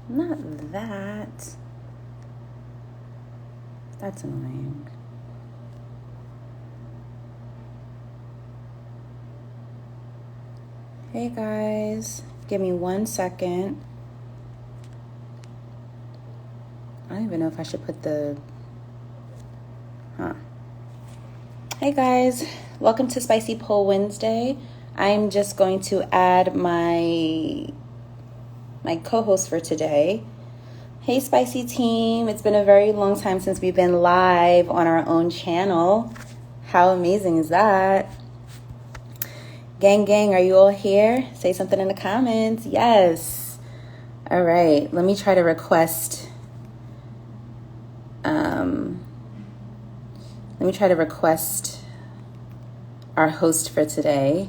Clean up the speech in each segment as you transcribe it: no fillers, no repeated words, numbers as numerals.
Not that. That's annoying. Hey guys, give me 1 second. I don't even know if I should put the. Huh. Hey guys, welcome to Spicy Poll Wednesday. I'm just going to add my co-host for today. Hey Spicy team, it's been a very long time since we've been live on our own channel. How amazing is that? Gang, are you all here? Say something in the comments. Yes. All right, let me try to request. Our host for today.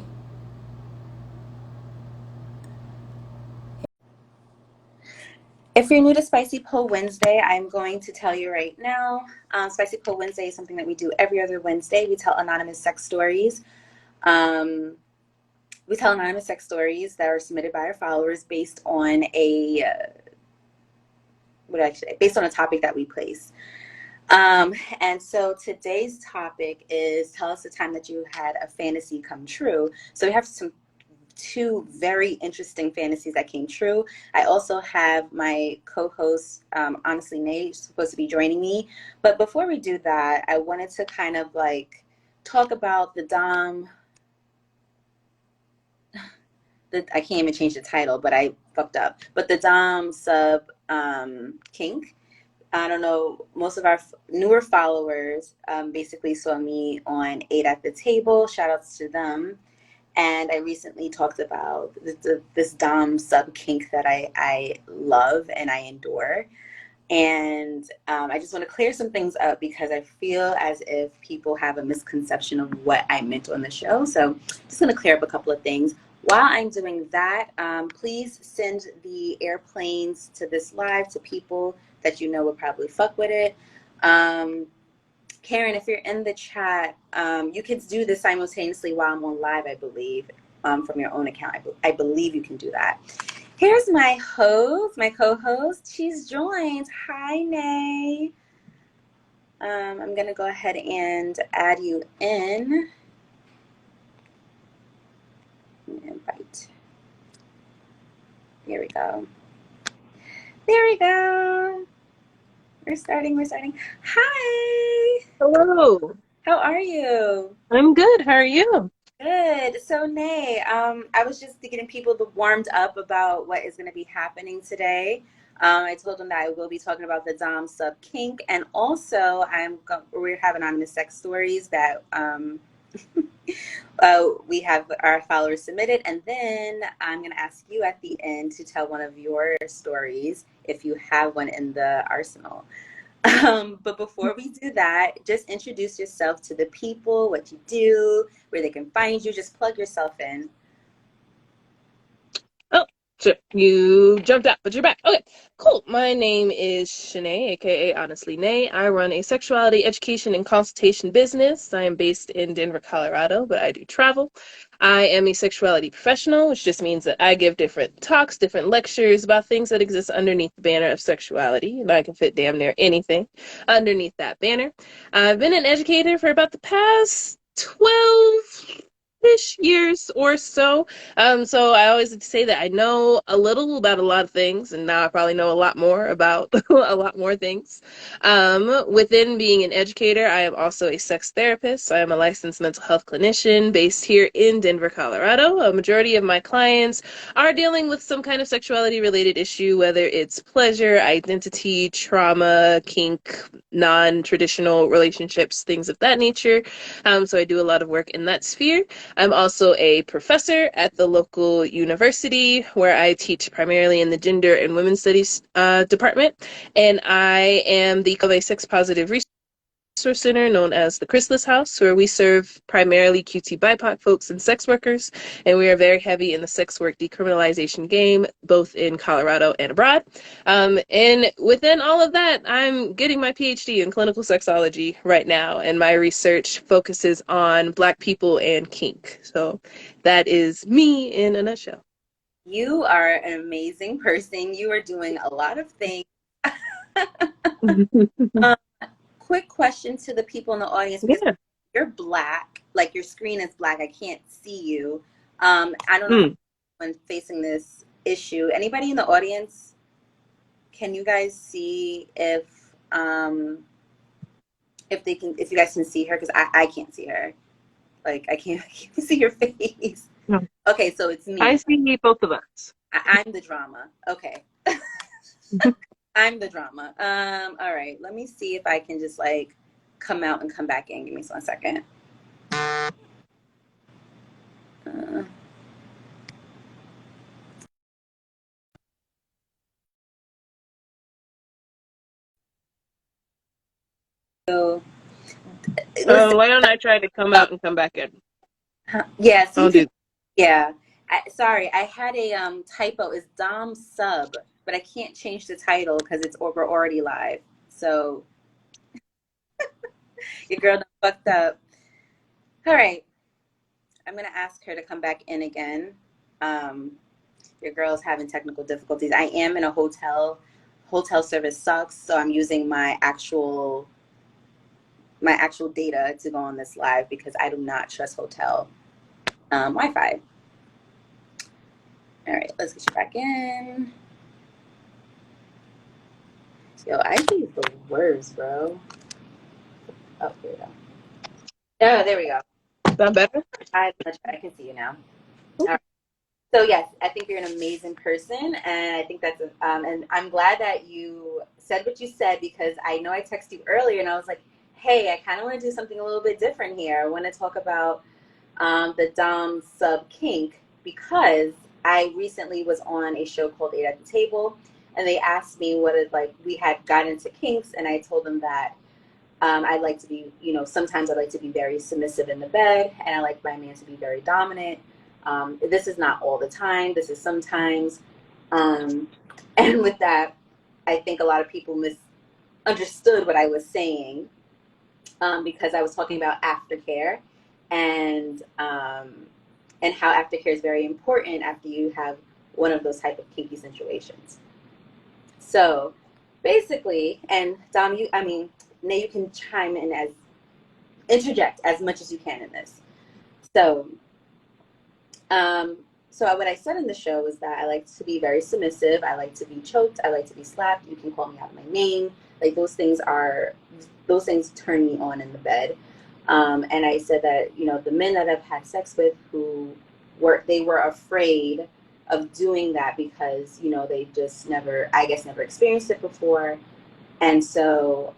If you're new to Spicy Poll Wednesday, I'm going to tell you right now. Spicy Poll Wednesday is something that we do every other Wednesday. We tell anonymous sex stories. We tell anonymous sex stories that are submitted by our followers based on based on a topic that we place. And so today's topic is tell us the time that you had a fantasy come true. So we have two very interesting fantasies that came true. I also have my co-host, Honestly Nate, supposed to be joining me. But before we do that, I wanted to kind of like talk about the Dom. I can't even change the title, but I fucked up. But the Dom sub kink. I don't know, most of our newer followers basically saw me on Eight at the Table. Shout outs to them. And I recently talked about this Dom sub kink that I love and I adore. And I just want to clear some things up because I feel as if people have a misconception of what I meant on the show. So just going to clear up a couple of things. While I'm doing that, please send the airplanes to this live to people that you know would probably fuck with it. Karen, if you're in the chat, you can do this simultaneously while I'm on live, I believe, from your own account. I believe you can do that. Here's my host, my co-host. She's joined. Hi, Nay. I'm going to go ahead and add you in. Invite. Here we go. There we go. We're starting. Hi. Hello. How are you? I'm good. How are you? Good. So, Nay, I was just getting people warmed up about what is going to be happening today. I told them that I will be talking about the Dom sub kink, and also we have anonymous sex stories that we have our followers submitted, and then I'm going to ask you at the end to tell one of your stories if you have one in the arsenal. But before we do that, just introduce yourself to the people, what you do, where they can find you. Just plug yourself in. Oh, sure. You jumped out, but you're back. Okay, cool. My name is Shanae, aka Honestly Nay. I run a sexuality education and consultation business. I am based in Denver, Colorado, but I do travel. I am a sexuality professional, which just means that I give different talks, different lectures about things that exist underneath the banner of sexuality, and I can fit damn near anything underneath that banner. I've been an educator for about the past 12-ish years or so. So I always like to say that I know a little about a lot of things, and now I probably know a lot more about a lot more things. Within being an educator, I am also a sex therapist. I am a licensed mental health clinician based here in Denver, Colorado. A majority of my clients are dealing with some kind of sexuality related issue, whether it's pleasure, identity, trauma, kink, non-traditional relationships, things of that nature. So I do a lot of work in that sphere. I'm also a professor at the local university where I teach primarily in the gender and women's studies department. And I am the of a sex positive resource center known as the Chrysalis House, where we serve primarily QT BIPOC folks and sex workers. And we are very heavy in the sex work decriminalization game, both in Colorado and abroad. And within all of that, I'm getting my PhD in clinical sexology right now, and my research focuses on Black people and kink. So that is me in a nutshell. You are an amazing person. You are doing a lot of things. Um, quick question to the people in the audience because Yeah. you're black, like your screen is black. I can't see you. I don't know how Mm. when facing this issue. Anybody in the audience, can you guys see if they can if you guys can see her? Because I can't see her. Like I can't see your face. No. Okay, so it's I me. see both of us. I'm the drama. Okay. I'm the drama. All right. Let me see if I can just like come out and come back in. Give me 1 second. Uh, so listen, Why don't I try to come out and come back in? yeah, see I'll if you do. yeah. Sorry, I had a typo. It's Dom sub, but I can't change the title because we're already live. So your girl done fucked up. All right. I'm gonna ask her to come back in again. Um, your girl's having technical difficulties. I am in a hotel. Hotel service sucks, so I'm using my actual data to go on this live because I do not trust hotel Wi-Fi. All right, let's get you back in. Yo, IG is the worst, bro. Oh, here we go. Oh, there we go. Is that better? I can see you now. All right. So yes, I think you're an amazing person, and I think and I'm glad that you said what you said because I know I texted you earlier, and I was like, hey, I kind of want to do something a little bit different here. I want to talk about the Dom sub kink because I recently was on a show called Eight at the Table, and they asked me what it like. We had got into kinks, and I told them that I'd like to be, sometimes I like to be very submissive in the bed, and I like my man to be very dominant. This is not all the time. This is sometimes, um, and with that, I think a lot of people misunderstood what I was saying because I was talking about aftercare and and how aftercare is very important after you have one of those type of kinky situations. So basically, and Dom, I mean, now you can chime in interject as much as you can in this. So, um, so what I said in the show is that I like to be very submissive. I like to be choked. I like to be slapped. You can call me out of my name. Like those things turn me on in the bed. And I said that the men that I've had sex with they were afraid of doing that because they just I guess never experienced it before, and so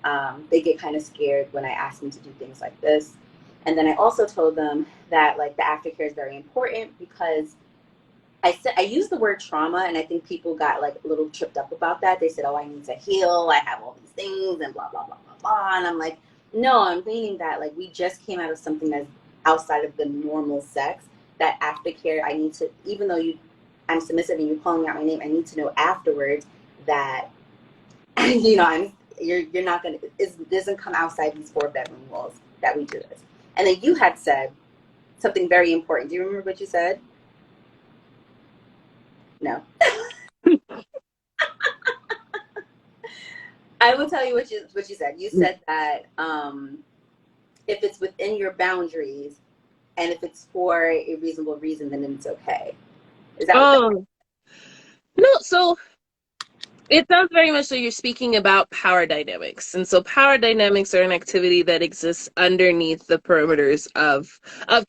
they get kind of scared when I ask them to do things like this. And then I also told them that like the aftercare is very important because I used the word trauma, and I think people got like a little tripped up about that. They said, "Oh, I need to heal. I have all these things, and blah blah blah blah blah." And I'm like, "No, I'm meaning that like we just came out of something that's outside of the normal sex. That aftercare, I need to, even though I'm submissive and you're calling out my name, I need to know afterwards that you're not gonna. It doesn't come outside these 4 bedroom walls that we do this." And then you had said something very important. Do you remember what you said? No. I will tell you what you said. You said that if it's within your boundaries and if it's for a reasonable reason, then it's okay. Is that what? Oh, no. So it sounds very much like you're speaking about power dynamics. And so power dynamics are an activity that exists underneath the perimeters of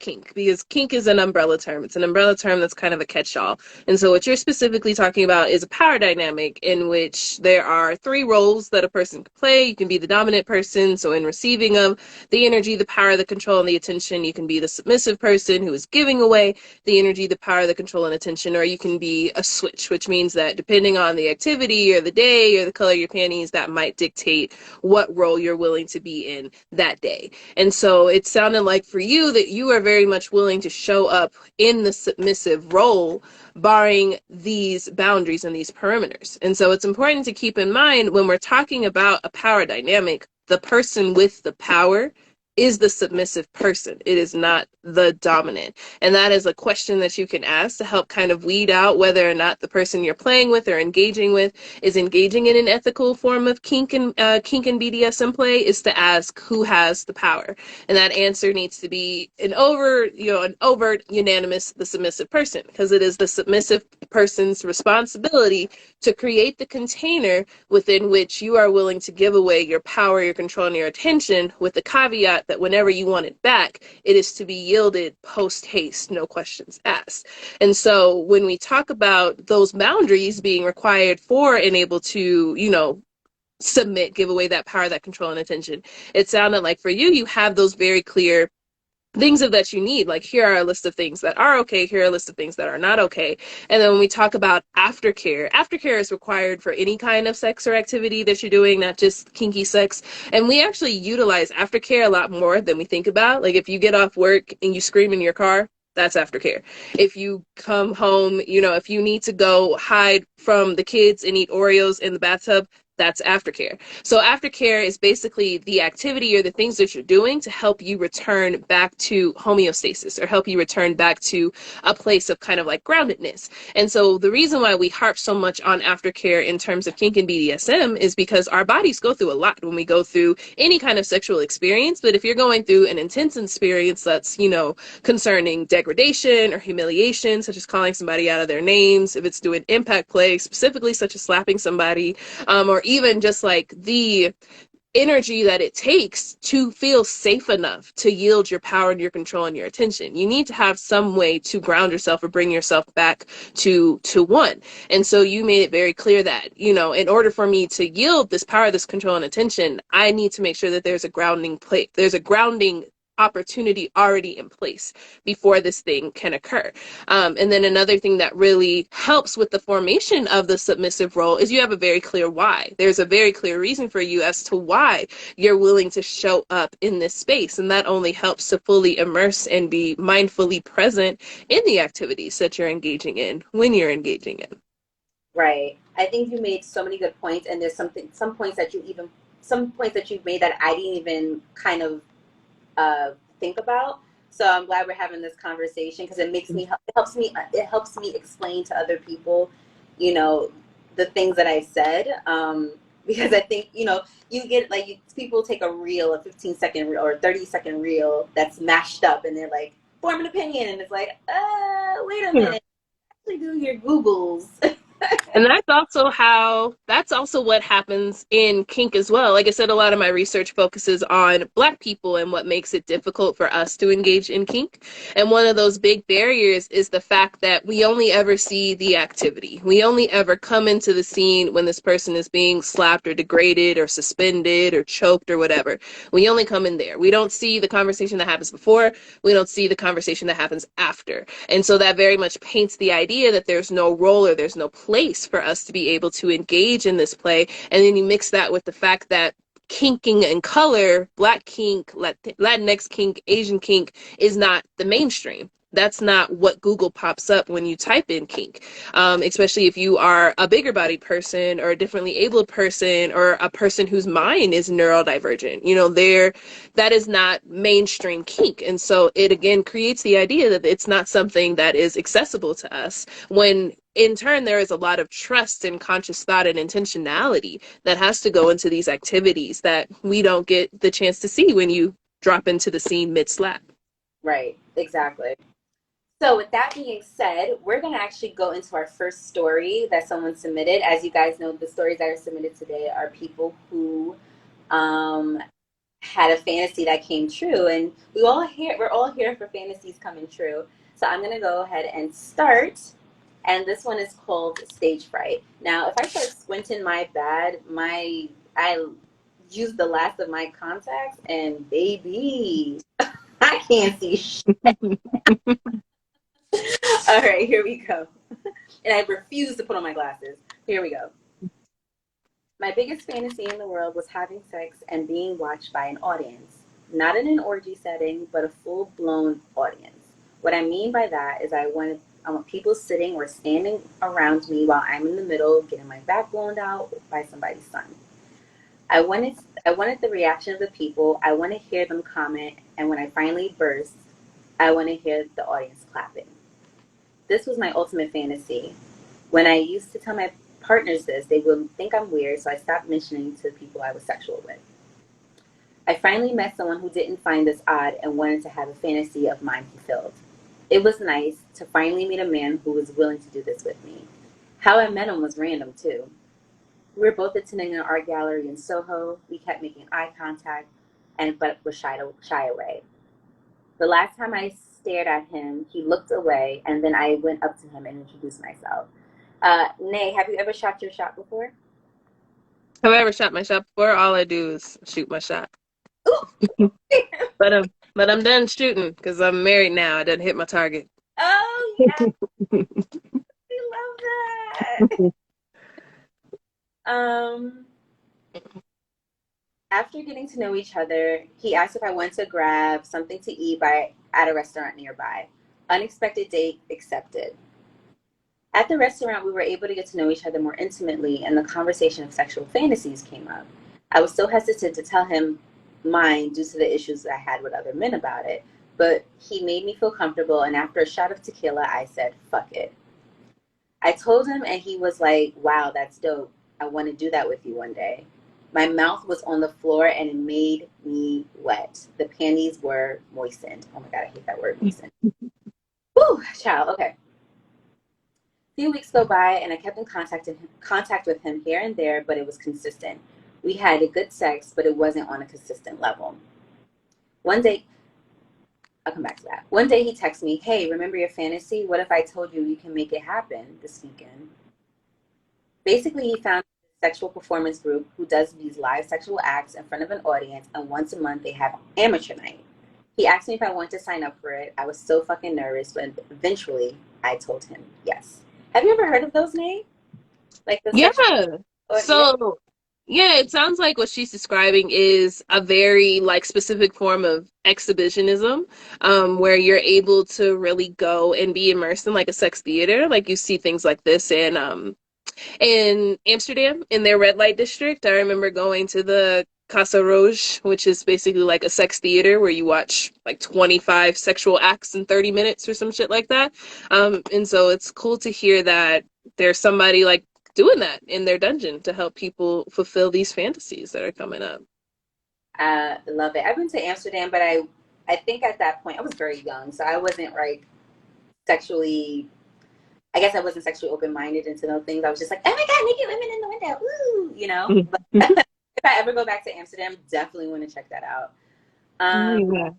kink, because kink is an umbrella term. It's an umbrella term that's kind of a catch-all. And so what you're specifically talking about is a power dynamic in which there are 3 roles that a person can play. You can be the dominant person, so in receiving of the energy, the power, the control, and the attention. You can be the submissive person who is giving away the energy, the power, the control, and attention, or you can be a switch, which means that depending on the activity or the day or the color of your panties, that might dictate what role you're willing to be in that day. And so it sounded like for you that you are very much willing to show up in the submissive role, barring these boundaries and these perimeters. And so it's important to keep in mind when we're talking about a power dynamic, the person with the power is the submissive person. It is not the dominant. And that is a question that you can ask to help kind of weed out whether or not the person you're playing with or engaging with is engaging in an ethical form of kink and BDSM play, is to ask who has the power. And that answer needs to be an overt, unanimous, the submissive person, because it is the submissive person's responsibility to create the container within which you are willing to give away your power, your control, and your attention, with the caveat that whenever you want it back, it is to be yielded post haste, no questions asked. And so when we talk about those boundaries being required for and able to, submit, give away that power, that control, and attention, it sounded like for you, you have those very clear things of that you need. Like, here are a list of things that are okay, here are a list of things that are not okay. And then when we talk about aftercare is required for any kind of sex or activity that you're doing, not just kinky sex. And we actually utilize aftercare a lot more than we think about. Like, if you get off work and you scream in your car, that's aftercare. If you come home, if you need to go hide from the kids and eat Oreos in the bathtub, that's aftercare. So aftercare is basically the activity or the things that you're doing to help you return back to homeostasis, or help you return back to a place of kind of like groundedness. And so the reason why we harp so much on aftercare in terms of kink and BDSM is because our bodies go through a lot when we go through any kind of sexual experience. But if you're going through an intense experience that's, concerning degradation or humiliation, such as calling somebody out of their names, if it's doing impact play specifically, such as slapping somebody, or even just like the energy that it takes to feel safe enough to yield your power and your control and your attention. You need to have some way to ground yourself or bring yourself back to one. And so you made it very clear that, in order for me to yield this power, this control and attention, I need to make sure that there's a grounding place, there's a grounding opportunity already in place before this thing can occur. And then another thing that really helps with the formation of the submissive role is you have a very clear why. There's a very clear reason for you as to why you're willing to show up in this space. And that only helps to fully immerse and be mindfully present in the activities that you're engaging in when you're engaging in. Right. I think you made so many good points, and there's some points that you've made that I didn't even kind of think about. So I'm glad we're having this conversation, because it helps me explain to other people, the things that I said. Because I think, you get like, people take a 15-second reel or 30-second reel that's mashed up, and they're like, form an opinion, and it's like, wait a minute, actually do your Googles. And that's also what happens in kink as well. Like I said, a lot of my research focuses on Black people and what makes it difficult for us to engage in kink. And one of those big barriers is the fact that we only ever see the activity. We only ever come into the scene when this person is being slapped or degraded or suspended or choked or whatever. We only come in there. We don't see the conversation that happens before. We don't see the conversation that happens after. And so that very much paints the idea that there's no role or there's no place for us to be able to engage in this play. And then you mix that with the fact that kinking and color, Black kink, Latinx kink, Asian kink, is not the mainstream. That's not what Google pops up when you type in kink, especially if you are a bigger bodied person or a differently abled person or a person whose mind is neurodivergent. That is not mainstream kink. And so it again creates the idea that it's not something that is accessible to us, when in turn there is a lot of trust and conscious thought and intentionality that has to go into these activities that we don't get the chance to see when you drop into the scene mid-slap. Right, exactly. So with that being said, we're going to actually go into our first story that someone submitted. As you guys know, the stories that are submitted today are people who had a fantasy that came true. And we're all here for fantasies coming true. So I'm going to go ahead and start. And this one is called Stage Fright. Now, if I start squinting my bad, I used the last of my contacts, and baby, I can't see shit. All right, here we go. And I refuse to put on my glasses. Here we go. My biggest fantasy in the world was having sex and being watched by an audience. Not in an orgy setting, but a full-blown audience. What I mean by that is I want people sitting or standing around me while I'm in the middle, getting my back blown out by somebody's son. I wanted I wanted the reaction of the people. I want to hear them comment, and when I finally burst, I want to hear the audience clapping. This was my ultimate fantasy. When I used to tell my partners this, they would think I'm weird, so I stopped mentioning to the people I was sexual with. I finally met someone who didn't find this odd and wanted to have a fantasy of mine fulfilled. It was nice to finally meet a man who was willing to do this with me. How I met him was random, too. We were both attending an art gallery in Soho. We kept making eye contact, but was shy away. The last time I stared at him, he looked away, and then I went up to him and introduced myself. Nay, have you ever shot your shot before? Have I ever shot my shot before? All I do is shoot my shot. Ooh. But I'm done shooting because I'm married now. I done hit my target. Oh, yes, we love that. Um, After getting to know each other, he asked if I wanted to grab something to eat at a restaurant nearby. Unexpected date accepted. At the restaurant, we were able to get to know each other more intimately, and the conversation of sexual fantasies came up. I was so hesitant to tell him mine due to the issues I had with other men about it, but he made me feel comfortable, and after a shot of tequila, I said, fuck it. I told him, and he was like, wow, that's dope. I want to do that with you one day. My mouth was on the floor, and it made me wet. The panties were moistened. Oh my God, I hate that word, moistened. Whew, child, okay. A few weeks go by, and I kept in contact with him here and there, but it was consistent. We had a good sex, but it wasn't on a consistent level. One day, I'll come back to that. One day he texted me, hey, remember your fantasy? What if I told you you can make it happen this weekend? Basically, he found a sexual performance group who does these live sexual acts in front of an audience, and once a month they have amateur night. He asked me if I wanted to sign up for it. I was so fucking nervous, but eventually I told him yes. Have you ever heard of those names? Like the Yeah. sexual, yeah. So, yeah, it sounds like what she's describing is a very like specific form of exhibitionism, where you're able to really go and be immersed in like a sex theater. Like you see things like this in Amsterdam in their red light district. I remember going to the Casa Rouge, which is basically like a sex theater where you watch like 25 sexual acts in 30 minutes or some shit like that. And so it's cool to hear that there's somebody like doing that in their dungeon to help people fulfill these fantasies that are coming up. I love it. I've been to Amsterdam, but I think at that point I was very young, so I wasn't like sexually. I guess I wasn't sexually open minded into those things. I was just like, oh my God, naked women in the window, ooh, you know. But if I ever go back to Amsterdam, definitely want to check that out. Um, Yeah.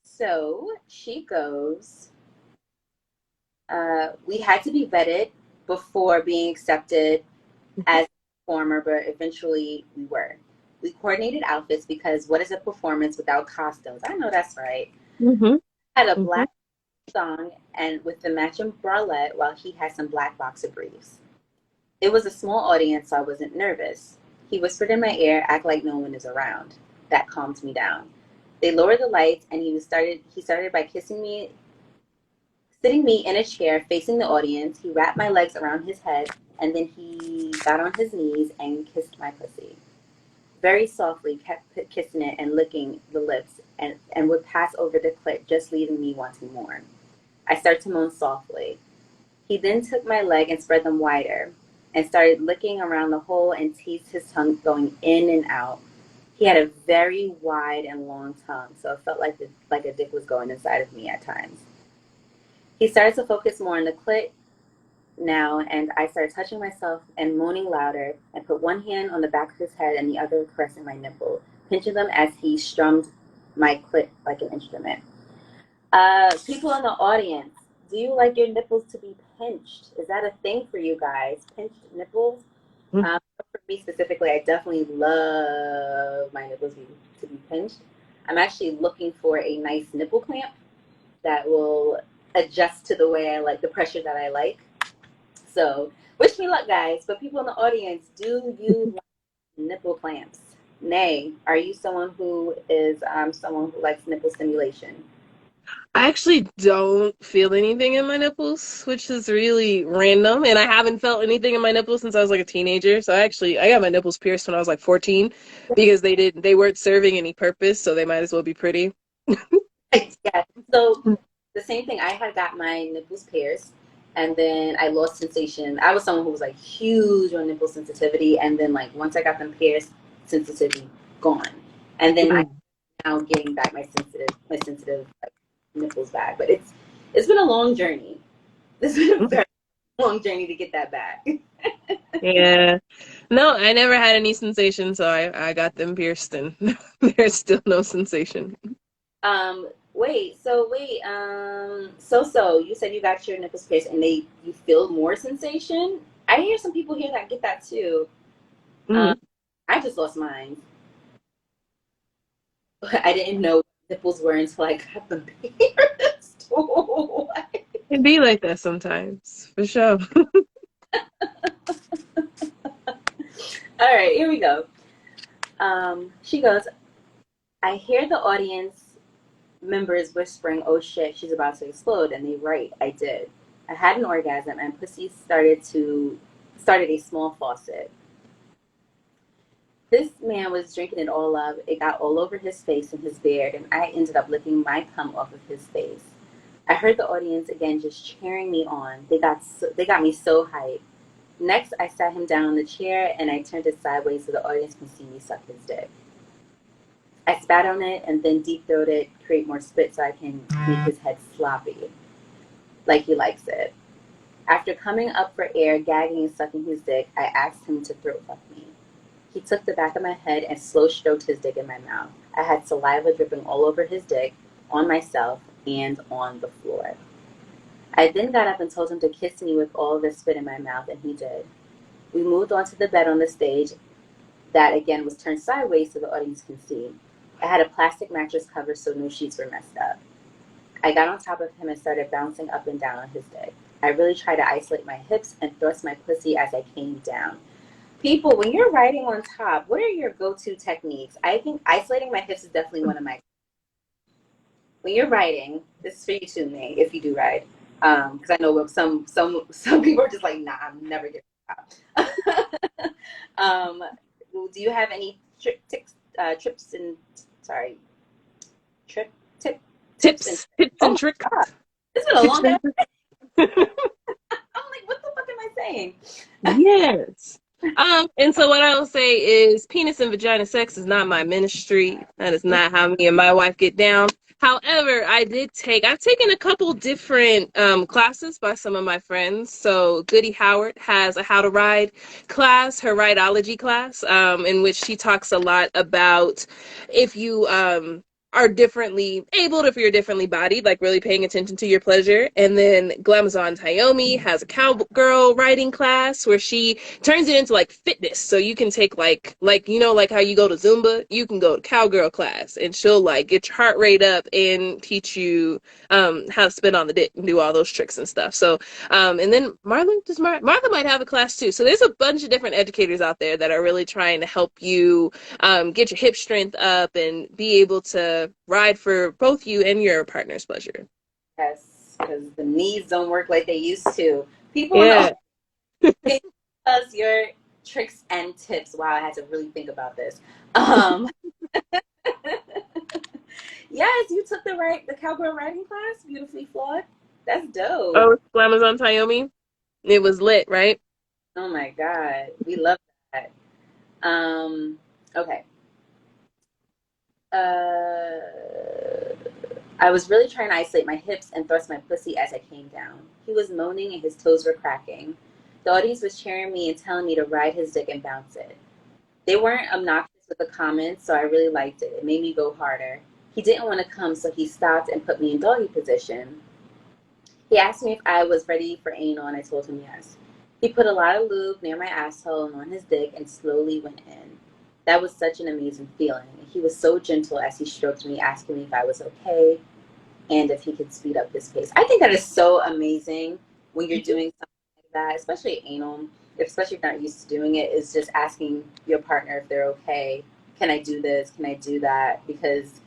so she goes. We had to be vetted before being accepted as a performer, but eventually we were. We coordinated outfits because what is a performance without costumes? I know that's right. Hmm. I had a Hmm. black thong and with the matching bralette while he had some black boxer briefs. It was a small audience, so I wasn't nervous. He whispered in my ear, act like no one is around. That calmed me down. They lowered the lights and he started by kissing me, sitting me in a chair facing the audience. He wrapped my legs around his head and then he got on his knees and kissed my pussy. Very softly, kept kissing it and licking the lips and would pass over the clit, just leaving me wanting more. I started to moan softly. He then took my leg and spread them wider and started licking around the hole and teased his tongue going in and out. He had a very wide and long tongue, so it felt like a dick was going inside of me at times. He started to focus more on the clit now, and I started touching myself and moaning louder and put one hand on the back of his head and the other caressing my nipple, pinching them as he strummed my clit like an instrument. People in the audience, do you like your nipples to be pinched? Is that a thing for you guys? Pinched nipples? For me specifically, I definitely love my nipples to be pinched. I'm actually looking for a nice nipple clamp that will adjust to the way I like, the pressure that I like. So, wish me luck, guys. But people in the audience, do you like nipple clamps? Nay, are you someone who likes nipple stimulation? I actually don't feel anything in my nipples, which is really random. And I haven't felt anything in my nipples since I was like a teenager. So I got my nipples pierced when I was like 14 because they weren't serving any purpose, so they might as well be pretty. Yeah. So the same thing. I had got my nipples pierced, and then I lost sensation. I was someone who was like huge on nipple sensitivity, and then like once I got them pierced, sensitivity gone. And then I Mm. now getting back my sensitive like, nipples back. But it's been a long journey. It's been a very long journey to get that back. Yeah. No, I never had any sensation, so I got them pierced and there's still no sensation. So you said you got your nipples pierced and you feel more sensation. I hear some people here that get that too. Um, Mm. I just lost mine. I didn't know what nipples were until I got them pierced. All It be like that sometimes, for sure. right, here we go. She goes, I hear the audience members whispering, "Oh shit, she's about to explode," and they right, I did. I had an orgasm and pussy started a small faucet. This man was drinking it all up. It got all over his face and his beard, and I ended up licking my cum off of his face. I heard the audience again just cheering me on. They got me so hyped. Next, I sat him down in the chair and I turned it sideways so the audience can see me suck his dick. I spat on it and then deep throated it, create more spit so I can make his head sloppy, like he likes it. After coming up for air, gagging and sucking his dick, I asked him to throat fuck me. He took the back of my head and slow stroked his dick in my mouth. I had saliva dripping all over his dick, on myself, and on the floor. I then got up and told him to kiss me with all of the spit in my mouth, and he did. We moved on to the bed on the stage that again was turned sideways so the audience can see. I had a plastic mattress cover so no sheets were messed up. I got on top of him and started bouncing up and down on his dick. I really tried to isolate my hips and thrust my pussy as I came down. People, when you're riding on top, what are your go-to techniques? I think isolating my hips is definitely one of my. When you're riding, this is for you too, May, if you do ride, because I know some people are just like, nah, I'm never getting top. um, do you have any trips and sorry, trip tip tips and Tips oh and my tricks. god, it's been a Tips long day. and tricks. I'm like, what the fuck am I saying? Yes. And so what I will say is penis and vagina sex is not my ministry. That is not how me and my wife get down. However, I've taken a couple different classes by some of my friends. So Goody Howard has a how to ride class, her rideology class, in which she talks a lot about if you are differently abled, if you're differently bodied, like really paying attention to your pleasure. And then Glamazon Tayomi has a cowgirl riding class where she turns it into like fitness. So you can take like like how you go to Zumba, you can go to cowgirl class and she'll like get your heart rate up and teach you how to spin on the dick and do all those tricks and stuff. So and then Martha might have a class too. So there's a bunch of different educators out there that are really trying to help you get your hip strength up and be able to ride for both you and your partner's pleasure. Yes, because the knees don't work like they used to. People in the Yeah. audience, us your tricks and tips. Wow, I had to really think about this. Um, yes, you took the cowgirl riding class, beautifully flawed. That's dope. Oh, Glamazon Tayomi. It was lit, right? Oh my god, we love that. Um, okay. I was really trying to isolate my hips and thrust my pussy as I came down. He was moaning and his toes were cracking. The audience was cheering me and telling me to ride his dick and bounce it. They weren't obnoxious with the comments, so I really liked it. It made me go harder. He didn't want to come, so he stopped and put me in doggy position. He asked me if I was ready for anal, and I told him yes. He put a lot of lube near my asshole and on his dick and slowly went in. That was such an amazing feeling. He was so gentle as he stroked me, asking me if I was okay and if he could speed up his pace. I think that is so amazing when you're doing something like that, especially anal, especially if you're not used to doing it, is just asking your partner if they're okay. Can I do this? Can I do that? Because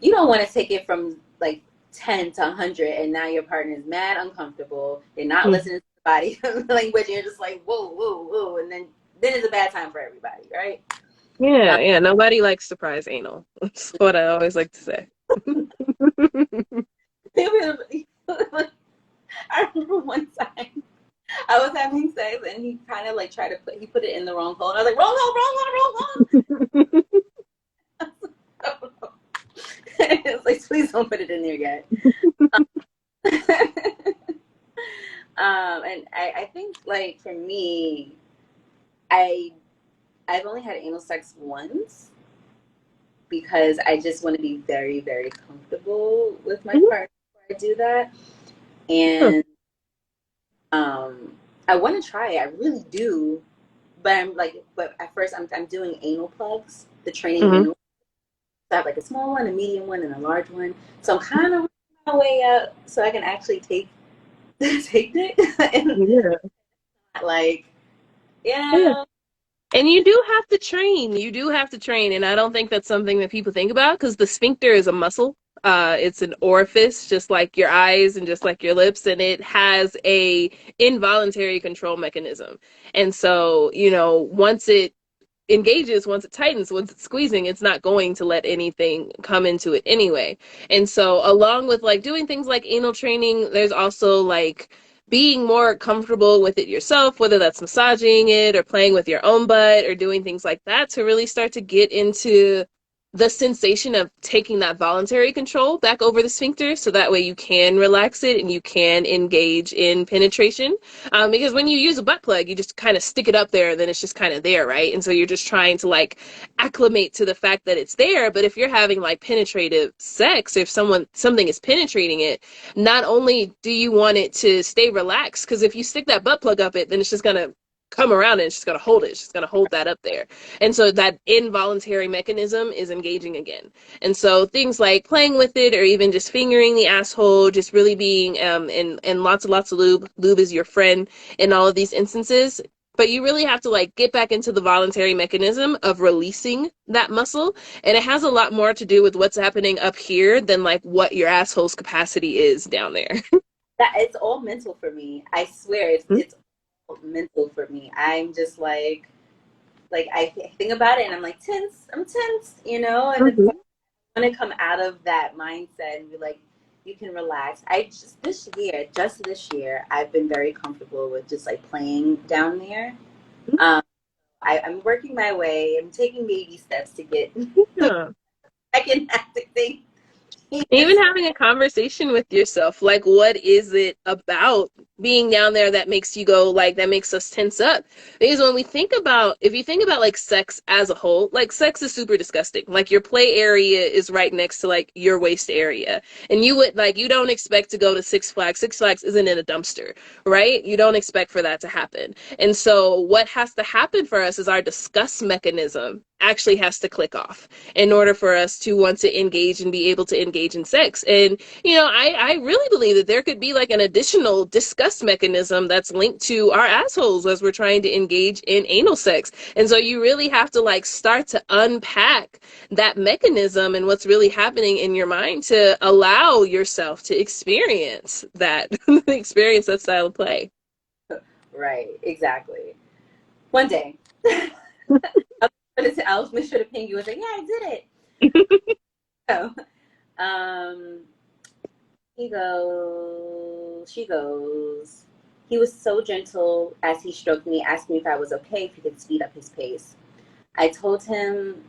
you don't want to take it from like 10 to 100, and now your partner is mad uncomfortable. They're not Mhm. listening to the body language. You're just like, whoa, whoa, whoa. And then it's a bad time for everybody, right? Yeah, yeah. Nobody likes surprise anal. That's what I always like to say. I remember one time I was having sex and he kind of like tried to he put it in the wrong hole. And I was like, wrong hole, wrong hole, wrong hole. It's like, please don't put it in there yet. And I think like for me, I I've only had anal sex once because I just want to be very, very comfortable with my partner before I do that. Huh. And I want to try it. I really do. But I'm like, but at first I'm doing anal plugs, the training Mhm. anal. So I have like a small one, a medium one, and a large one. So I'm kind of working my way up so I can actually take take it and Yeah. like, Yeah. yeah, And you do have to train. You do have to train. And I don't think that's something that people think about because the sphincter is a muscle. It's an orifice, just like your eyes and just like your lips, and it has a involuntary control mechanism. And so, once it engages, once it tightens, once it's squeezing, it's not going to let anything come into it anyway. And so, along with like doing things like anal training, there's also like being more comfortable with it yourself, whether that's massaging it or playing with your own butt or doing things like that to really start to get into the sensation of taking that voluntary control back over the sphincter so that way you can relax it and you can engage in penetration. Because when you use a butt plug, you just kind of stick it up there and then it's just kind of there, right? And so you're just trying to like acclimate to the fact that it's there. But if you're having like penetrative sex, if something is penetrating it, not only do you want it to stay relaxed, because if you stick that butt plug up it, then it's just gonna come around and it's just gonna hold it. It's just gonna hold that up there. And so that involuntary mechanism is engaging again. And so things like playing with it or even just fingering the asshole, just really being and lots of lube. Lube is your friend in all of these instances. But you really have to like get back into the voluntary mechanism of releasing that muscle. And it has a lot more to do with what's happening up here than like what your asshole's capacity is down there. that it's all mental for me. I swear it's all mental for me. I'm just like I think about it and I'm like tense. I'm tense, and it's like Mm-hmm. I want to come out of that mindset and be like, you can relax. I just this year, I've been very comfortable with just like playing down there. Um, I'm working my way. I'm taking baby steps to get Yeah. I can activate. Even having a conversation with yourself, like what is it about being down there that makes you go like that makes us tense up? Because when we think about if you think about like sex as a whole, like sex is super disgusting. Like your play area is right next to like your waist area. And you would like you don't expect to go to Six Flags. Six Flags isn't in a dumpster, right? You don't expect for that to happen. And so what has to happen for us is our disgust mechanism actually has to click off in order for us to want to engage and be able to engage in sex. And, I really believe that there could be like an additional disgust mechanism that's linked to our assholes as we're trying to engage in anal sex. And so you really have to like start to unpack that mechanism and what's really happening in your mind to allow yourself to experience that, experience that style of play. Right, exactly. One day, I'll make sure to ping you and say, yeah, I did it. So, um, she goes, he was so gentle as he stroked me, asking me if I was okay, if he could speed up his pace. I told him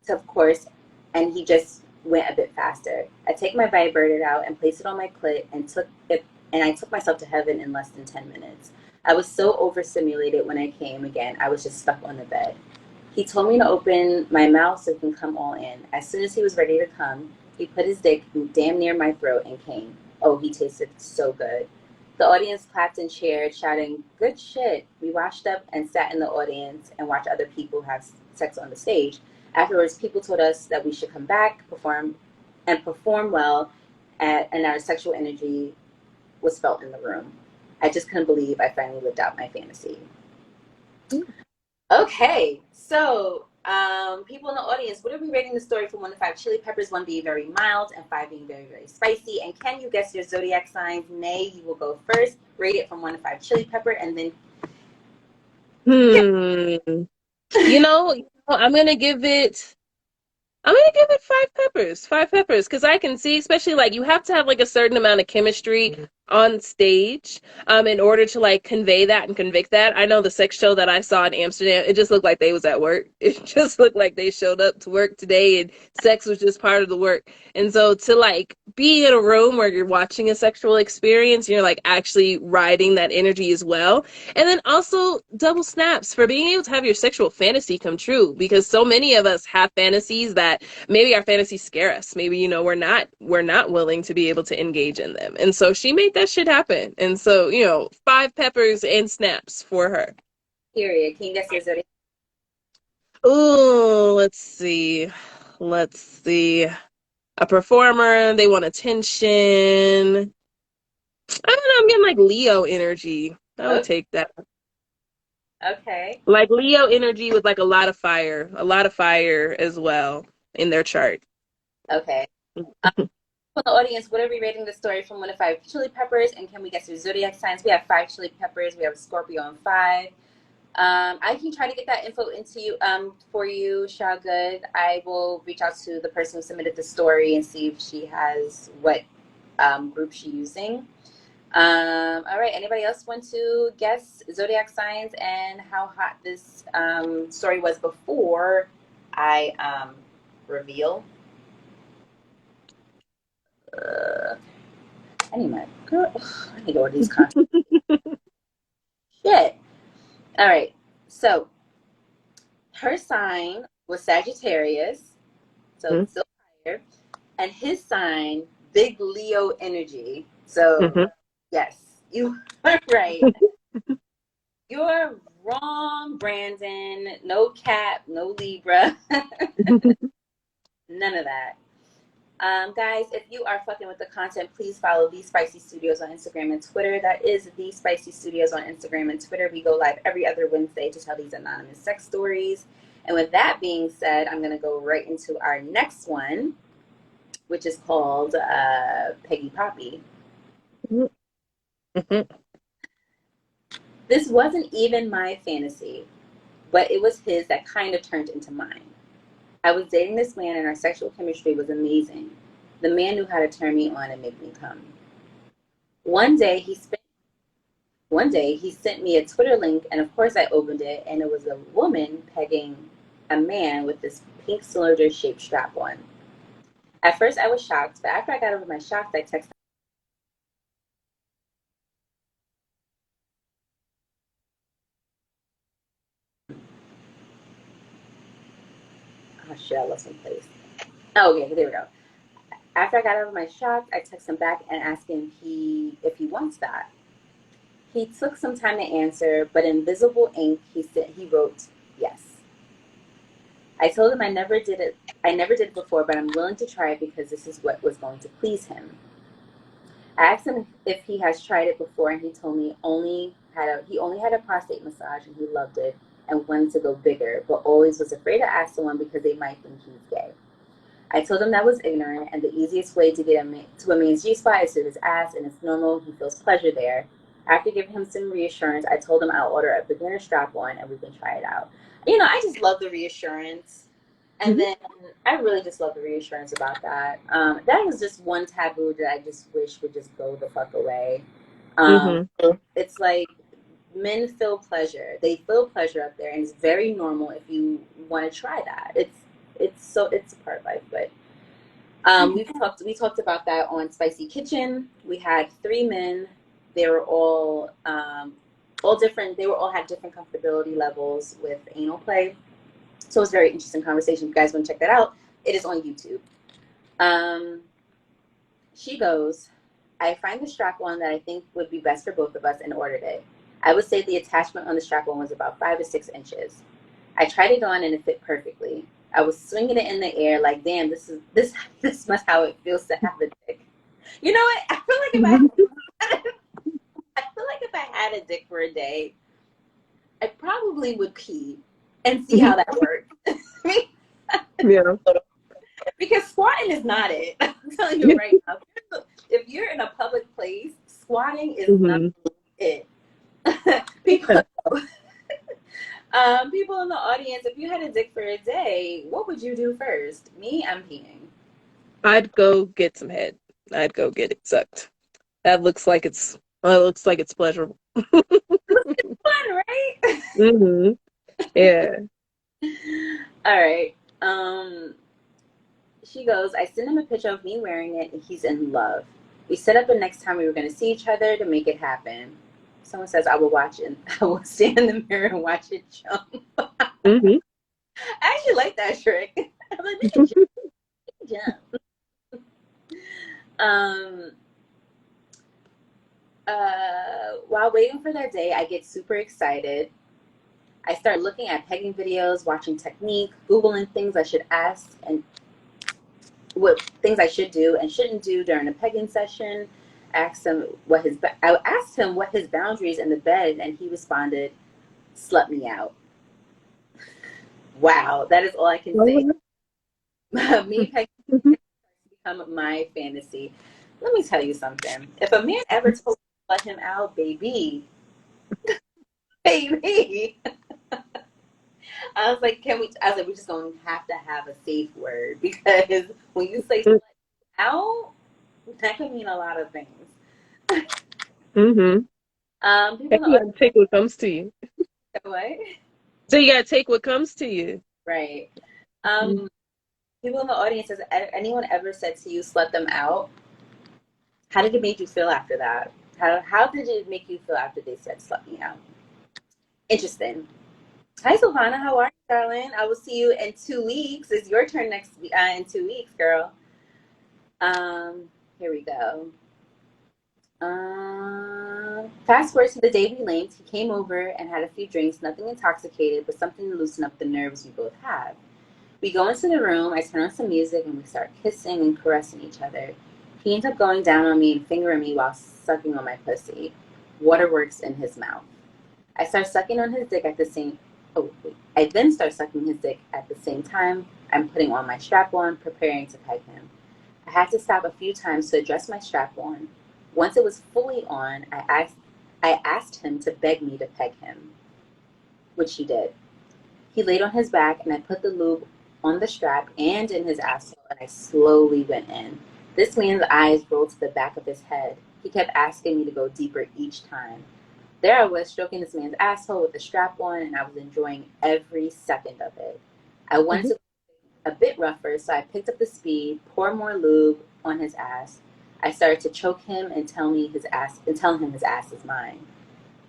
to, of course, and he just went a bit faster. I take my vibrator out and place it on my clit and I took myself to heaven in less than 10 minutes. I was so overstimulated when I came again. I was just stuck on the bed. He told me to open my mouth so he can come all in. As soon as he was ready to come, he put his dick damn near my throat and came. Oh, he tasted so good. The audience clapped and cheered, shouting, good shit. We washed up and sat in the audience and watched other people have sex on the stage. Afterwards, people told us that we should come back, perform well, and our sexual energy was felt in the room. I just couldn't believe I finally lived out my fantasy. Okay, so People in the audience, what are we rating the story from 1 to 5? Chili peppers, 1 being very mild and 5 being very, very spicy. And can you guess your zodiac signs? Nay, you will go first. Rate it from 1 to 5 chili pepper, and then Hmm. I'm gonna give it. I'm gonna give it five peppers, because I can see, especially like you have to have like a certain amount of chemistry on stage, in order to like convey that and convict that. I know the sex show that I saw in Amsterdam, it just looked like they was at work. It just looked like they showed up to work today and sex was just part of the work. And so to like be in a room where you're watching a sexual experience, you're like actually riding that energy as well. And then also double snaps for being able to have your sexual fantasy come true, because so many of us have fantasies that maybe our fantasies scare us. Maybe, we're not willing to be able to engage in them. And so she made that shit happen. And so, five peppers and snaps for her. period. Can you guess your zodiac? Ooh, let's see. Let's see. A performer, they want attention. I don't know, I'm getting like Leo energy. I would Okay. take that. Okay. Like Leo energy with like a lot of fire as well in their chart. Okay. For the audience, what are we rating the story from 1 to 5 chili peppers? And can we guess your zodiac signs? We have 5 chili peppers. We have a Scorpio and 5. I can try to get that info into you for you, Shah Good. I will reach out to the person who submitted the story and see if she has what group she's using. All right. Anybody else want to guess zodiac signs and how hot this story was before I reveal? I need my girl. I need to order these content. Shit. All right. So her sign was Sagittarius, so still fire, and his sign, big Leo energy. So Mm-hmm. yes, you are right. You're wrong, Brandon. No Cap, no Libra, none of that. Guys, if you are fucking with the content, please follow The Spicy Studios on Instagram and Twitter. That is The Spicy Studios on Instagram and Twitter. We go live every other Wednesday to tell these anonymous sex stories. And with that being said, I'm going to go right into our next one, which is called Peggy Poppy. Mm-hmm. This wasn't even my fantasy, but it was his that kind of turned into mine. I was dating this man, and our sexual chemistry was amazing. The man knew how to turn me on and make me come. One day he spent One day he sent me a Twitter link, and of course I opened it, and it was a woman pegging a man with this pink cylinder shaped strap on. At first I was shocked, but after I got over my shock, I texted, oh shit, I lost my place. Oh, okay, there we go. After I got over my shock, I texted him back and asked him if he wants that. He took some time to answer, but in visible ink he wrote yes. I told him I never did it before, but I'm willing to try it because this is what was going to please him. I asked him if he has tried it before, and he told me he only had a prostate massage and he loved it and wanted to go bigger, but always was afraid to ask someone because they might think he's gay. I told him that was ignorant, and the easiest way to get to a man's G spot is through his ass, and it's normal. He feels pleasure there. After giving him some reassurance, I told him I'll order a beginner strap on and we can try it out. I just love the reassurance. And Mm-hmm. then I really just love the reassurance about that. That was just one taboo that I just wish would just go the fuck away. Mm-hmm. It's like men feel pleasure. They feel pleasure up there, and it's very normal if you want to try that. It's a part of life. But we talked about that on Spicy Kitchen. We had 3 men. They were all different. They were all had different comfortability levels with anal play. So it was a very interesting conversation. If you guys want to check that out, it is on YouTube. Um, she goes, I find the strap on that I think would be best for both of us and ordered it. I would say the attachment on the strap on was about 5 to 6 inches. I tried it on and it fit perfectly. I was swinging it in the air like, damn, this must how it feels to have a dick. You know what? I feel like if I had a dick for a day, I probably would pee. and see how that works. Yeah. Because squatting is not it. I'm telling you right now. If you're in a public place, squatting is not Hmm. it. People, people in the audience, if you had a dick for a day, what would you do first? Me, I'm peeing. I'd go get some head. I'd go get it sucked. That looks like it's well, it looks like it's pleasurable. Fun, right? Hmm. Yeah. All right. She goes, I sent him a picture of me wearing it, and he's in love. We set up the next time we were going to see each other to make it happen. Someone says, I will watch it. I will stand in the mirror and watch it jump. Hmm. I actually like that trick. I'm like, make it jump. Um, while waiting for that day, I get super excited. I start looking at pegging videos, watching technique, Googling things I should ask and what things I should do and shouldn't do during a pegging session. I asked him what his boundaries in the bed, and he responded, "Slut me out." Wow, that is all I can say. Me pegging become my fantasy. Let me tell you something. If a man ever told me to let him out, baby, baby, I was like, can we? I was like, we're just gonna have to have a safe word because when you say "slut out," that can mean a lot of things. Hmm. People in the You gotta take what comes to you. what? So you gotta take what comes to you. Right. Um, People in the audience, has anyone ever said to you, "Slut them out"? How did it make you feel after that? How did it make you feel after they said "Slut me out"? Interesting. Hi, Silvana. How are you, darling? I will see you in 2 weeks. It's your turn next in 2 weeks, girl. Here we go. Fast forward to the day we linked. He came over and had a few drinks, nothing intoxicated, but something to loosen up the nerves we both have. We go into the room, I turn on some music, and we start kissing and caressing each other. He ends up going down on me and fingering me while sucking on my pussy. Waterworks in his mouth. I start sucking on his dick at the same oh wait. I then start sucking his dick at the same time I'm putting on my strap on, preparing to peg him. I had to stop a few times to adjust my strap on. Once it was fully on, I asked him to beg me to peg him, which he did. He laid on his back, and I put the lube on the strap and in his asshole, and I slowly went in. This man's eyes rolled to the back of his head. He kept asking me to go deeper each time. There I was, stroking this man's asshole with the strap on, and I was enjoying every second of it. I wanted Hmm. to go a bit rougher, so I picked up the speed, poured more lube on his ass. I started to choke him and tell him his ass is mine.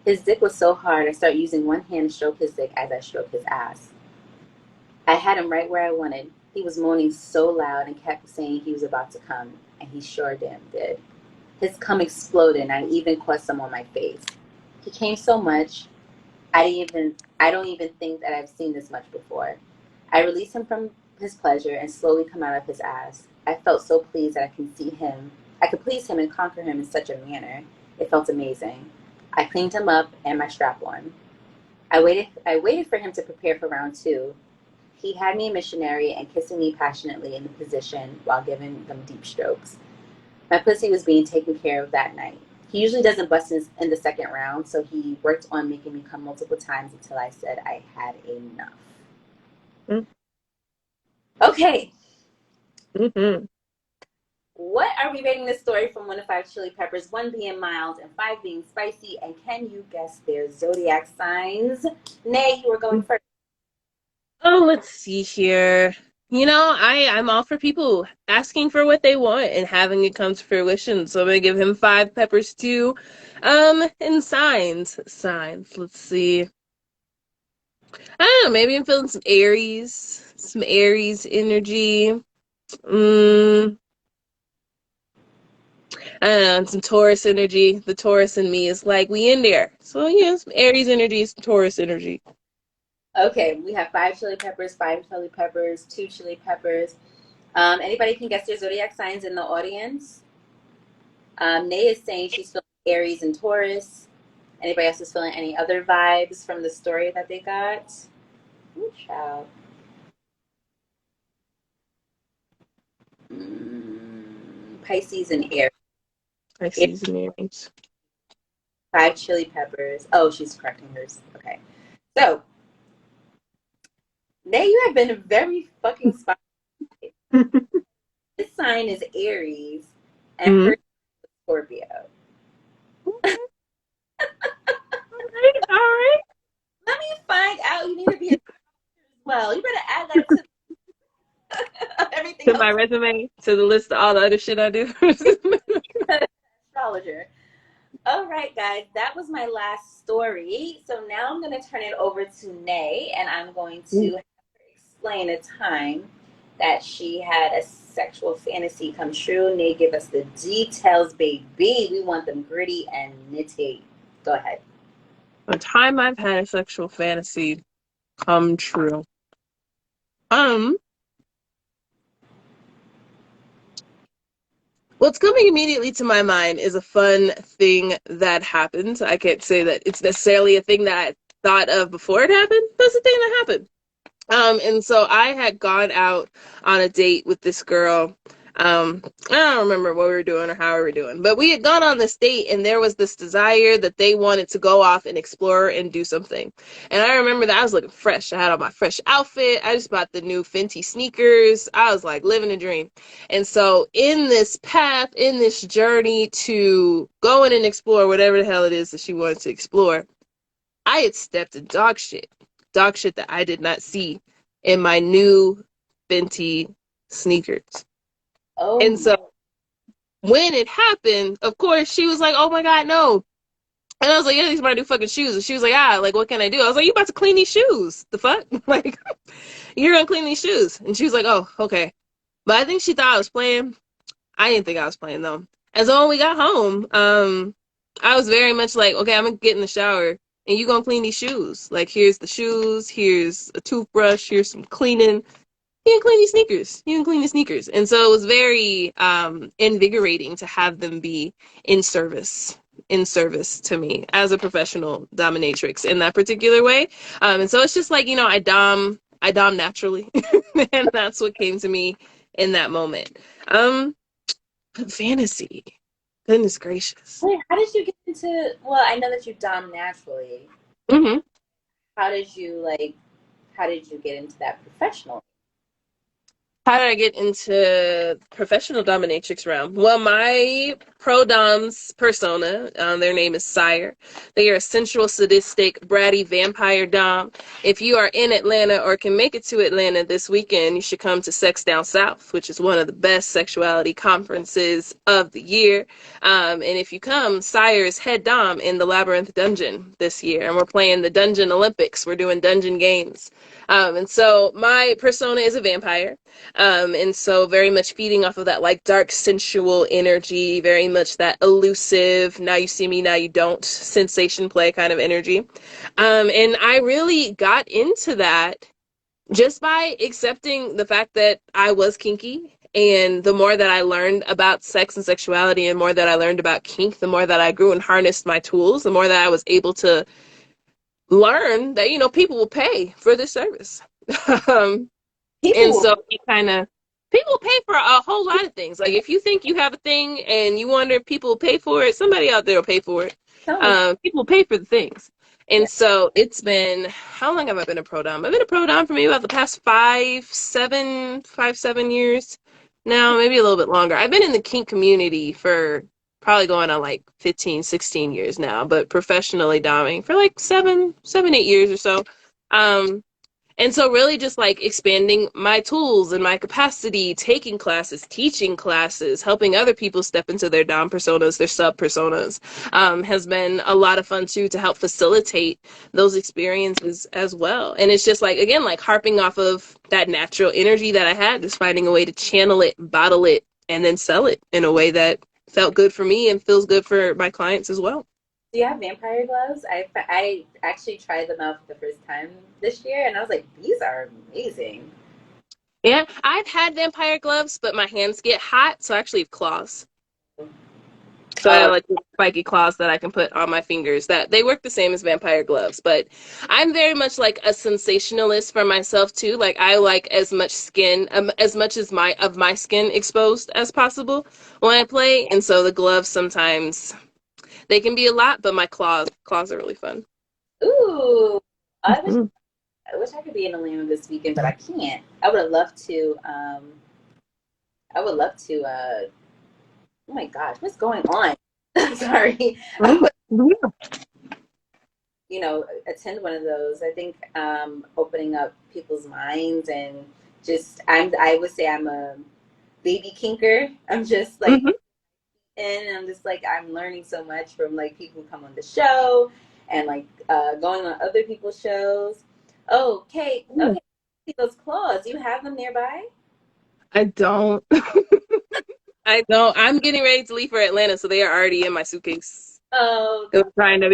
His dick was so hard, I started using one hand to stroke his dick as I stroked his ass. I had him right where I wanted. He was moaning so loud and kept saying he was about to come, and he sure damn did. His cum exploded, and I even caught some on my face. He came so much, I don't even think that I've seen this much before. I released him from his pleasure and slowly come out of his ass. I felt so pleased that I could please him and conquer him in such a manner. It felt amazing. I cleaned him up and my strap on. I waited for him to prepare for round two. He had me a missionary and kissing me passionately in the position while giving them deep strokes. My pussy was being taken care of that night. He usually doesn't bust in the second round, so he worked on making me come multiple times until I said I had enough. Okay, Hmm. what are we rating this story from 1 to 5 chili peppers? 1 being mild and 5 being spicy. And can you guess their zodiac signs? Nay, you were going first. Oh, let's see here. I'm all for people asking for what they want and having it come to fruition. So I'm gonna give him 5 peppers too. And signs. Signs. Let's see. I don't know, maybe I'm feeling some Aries energy. Mm, I don't know, and some Taurus energy. The Taurus in me is like, we in there. So yeah, some Aries energy, some Taurus energy. Okay, we have 5 chili peppers, 5 chili peppers, 2 chili peppers. Anybody can guess their zodiac signs in the audience? Nay is saying she's feeling Aries and Taurus. Anybody else is feeling any other vibes from the story that they got? Ooh, child. Pisces and Aries. I Aries, see some earrings. 5 chili peppers. Oh, she's correcting hers. Okay. So, now you have been very fucking spot. His sign is Aries and Mm-hmm. her Scorpio. Okay. All right. All right. Let me find out. You need to be a as well. You better add that to everything To else. my resume, to the list of all the other shit I do. Astrologer. All right, guys, that was my last story. So now I'm going to turn it over to Nay, and I'm going to have her explain a time that she had a sexual fantasy come true. Nay, give us the details, baby. We want them gritty and nitty. Go ahead. The time I've had a sexual fantasy come true. Um, What's coming immediately to my mind is a fun thing that happened. I can't say that it's necessarily a thing that I thought of before it happened. That's a thing that happened. And so I had gone out on a date with this girl. I don't remember what we were doing or how we were doing, but we had gone on this date and there was this desire that they wanted to go off and explore and do something. And I remember that I was looking fresh. I had on my fresh outfit. I just bought the new Fenty sneakers. I was like living a dream. And so in this path, in this journey to go in and explore whatever the hell it is that she wanted to explore, I had stepped in dog shit that I did not see in my new Fenty sneakers. Oh, And my. so when it happened, of course, she was like, "Oh my God, no." And I was like, "Yeah, these are my new fucking shoes." And she was like, "Ah, like, what can I do?" I was like, "You about to clean these shoes. The fuck?" Like, you're gonna clean these shoes. And she was like, "Oh, okay." But I think she thought I was playing. I didn't think I was playing though. And so when we got home, I was very much like, okay, I'm gonna get in the shower and you gonna clean these shoes. Like, here's the shoes, here's a toothbrush, here's some cleaning. You can clean these sneakers. You can clean the sneakers. And so it was very invigorating to have them be in service. In service to me as a professional dominatrix in that particular way. And so it's just like, I dom naturally. And that's what came to me in that moment. Um, Fantasy. Goodness gracious. Wait, how did you get into? Well, I know that you dom naturally. hmm How did you like? How did you get into that professional? How did I get into professional dominatrix realm? Well, my pro doms persona, their name is Sire. They are a sensual, sadistic, bratty vampire dom. If you are in Atlanta or can make it to Atlanta this weekend, you should come to Sex Down South, which is one of the best sexuality conferences of the year. And if you come, Sire is head dom in the Labyrinth Dungeon this year, and we're playing the Dungeon Olympics. We're doing dungeon games. And so my persona is a vampire. And so very much feeding off of that like dark sensual energy, very much that elusive, now you see me, now you don't sensation play kind of energy. And I really got into that just by accepting the fact that I was kinky. And the more that I learned about sex and sexuality and more that I learned about kink, the more that I grew and harnessed my tools, the more that I was able to learn that, people will pay for this service. um, and People so it kind of people pay for a whole lot of things. Like if you think you have a thing and you wonder if people will pay for it, somebody out there will pay for it. tell me. People pay for the things. Yeah. And so it's been how long have I been a pro dom? I've been a pro dom for maybe about the past 7 years now, maybe a little bit longer. I've been in the kink community for probably going on like 15, 16 years now, but professionally doming for like 8 years or so. Um, and so really just like expanding my tools and my capacity, taking classes, teaching classes, helping other people step into their dom personas, their sub personas, has been a lot of fun too to help facilitate those experiences as well. And it's just like, again, like harping off of that natural energy that I had, just finding a way to channel it, bottle it, and then sell it in a way that felt good for me and feels good for my clients as well. Do you have vampire gloves? I actually tried them out for the first time this year, and I was like, these are amazing. Yeah, I've had vampire gloves, but my hands get hot, so I actually have claws. So I have like spiky claws that I can put on my fingers. That they work the same as vampire gloves, but I'm very much like a sensationalist for myself too. Like I like as much skin, as much as my skin exposed as possible when I play, and so the gloves sometimes they can be a lot, but my claws are really fun. Ooh, I wish Mhm. I wish I could be in Atlanta this weekend, but I can't. I would have loved to. I would love to. Oh my gosh, what's going on? Sorry. I would, attend one of those. I think opening up people's minds and just I would say I'm a baby kinker. I'm just like Mhm. and I'm just like I'm learning so much from like people who come on the show and like going on other people's shows. Oh, Kate, Mhm. okay, see those claws. You have them nearby? I don't. I don't. I'm getting ready to leave for Atlanta, so they are already in my suitcase. Oh, I'm trying to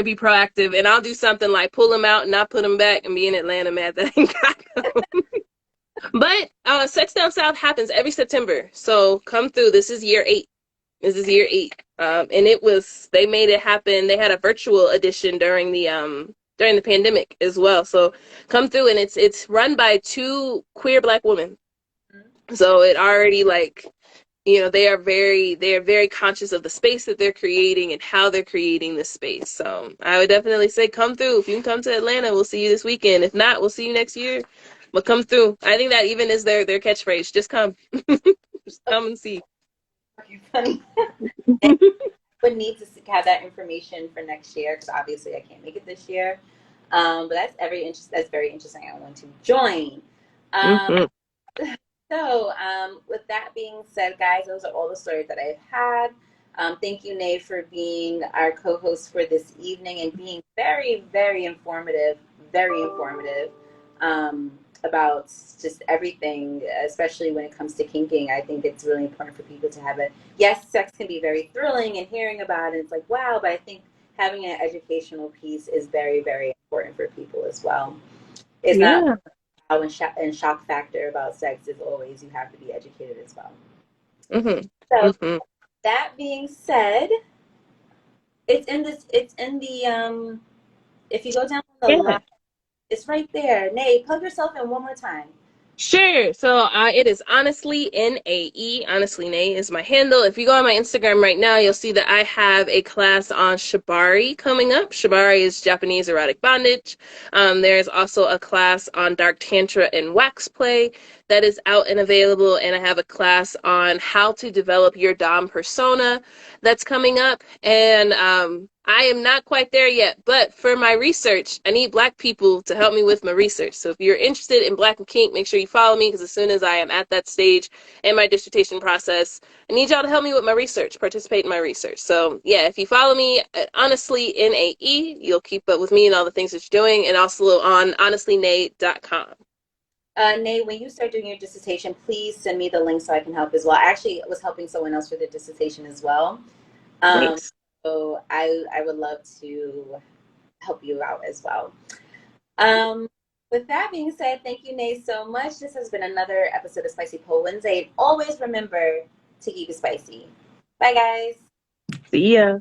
be proactive, and I'll do something like pull them out and not put them back, and be in Atlanta mad that I ain't got them. But Sex Down South happens every September, so come through. This is year 8. This is year 8, and they made it happen. They had a virtual edition during the pandemic as well. So come through, and it's run by two queer Black women. So it already like they are very conscious of the space that they're creating and how they're creating this space. So I would definitely say come through. If you can come to Atlanta, we'll see you this weekend. If not, we'll see you next year. But come through. I think that even is their catchphrase. Just come. Just come and see. okay, funny. Would need to have that information for next year because obviously I can't make it this year. But that's very interesting. I want to join. Um, Mhm. with that being said, guys, those are all the stories that I've had. Thank you, Nay, for being our co-host for this evening and being very, very informative, um, about just everything, especially when it comes to kinking. I think it's really important for people to have it. Yes, sex can be very thrilling and hearing about it, it's like, wow, but I think having an educational piece is very, very important for people as well. It's not Yeah. and shock factor about sex is always you have to be educated as well. Mhm. So Mhm. that being said, it's in the if you go down the line, Yeah. it's right there. Nay, plug yourself in one more time. Sure. So it is honestly NAE. Honestly, Nay is my handle. If you go on my Instagram right now, you'll see that I have a class on shibari coming up. Shibari is Japanese erotic bondage. There's also a class on dark tantra and wax play that is out and available, and I have a class on how to develop your dom persona that's coming up. And I am not quite there yet, but for my research, I need Black people to help me with my research. So if you're interested in Black and Kink, make sure you follow me because as soon as I am at that stage in my dissertation process, I need y'all to help me with my research, participate in my research. So yeah, if you follow me at Honestly NAE, you'll keep up with me and all the things that you're doing, and also on honestlynate.com. Nay, when you start doing your dissertation, please send me the link so I can help as well. I actually was helping someone else for their dissertation as well. Um, Nice. so I would love to help you out as well. Um, with that being said, thank you, Nay, so much. This has been another episode of Spicy Pole Wednesday. And always remember to keep it spicy. Bye, guys. See ya.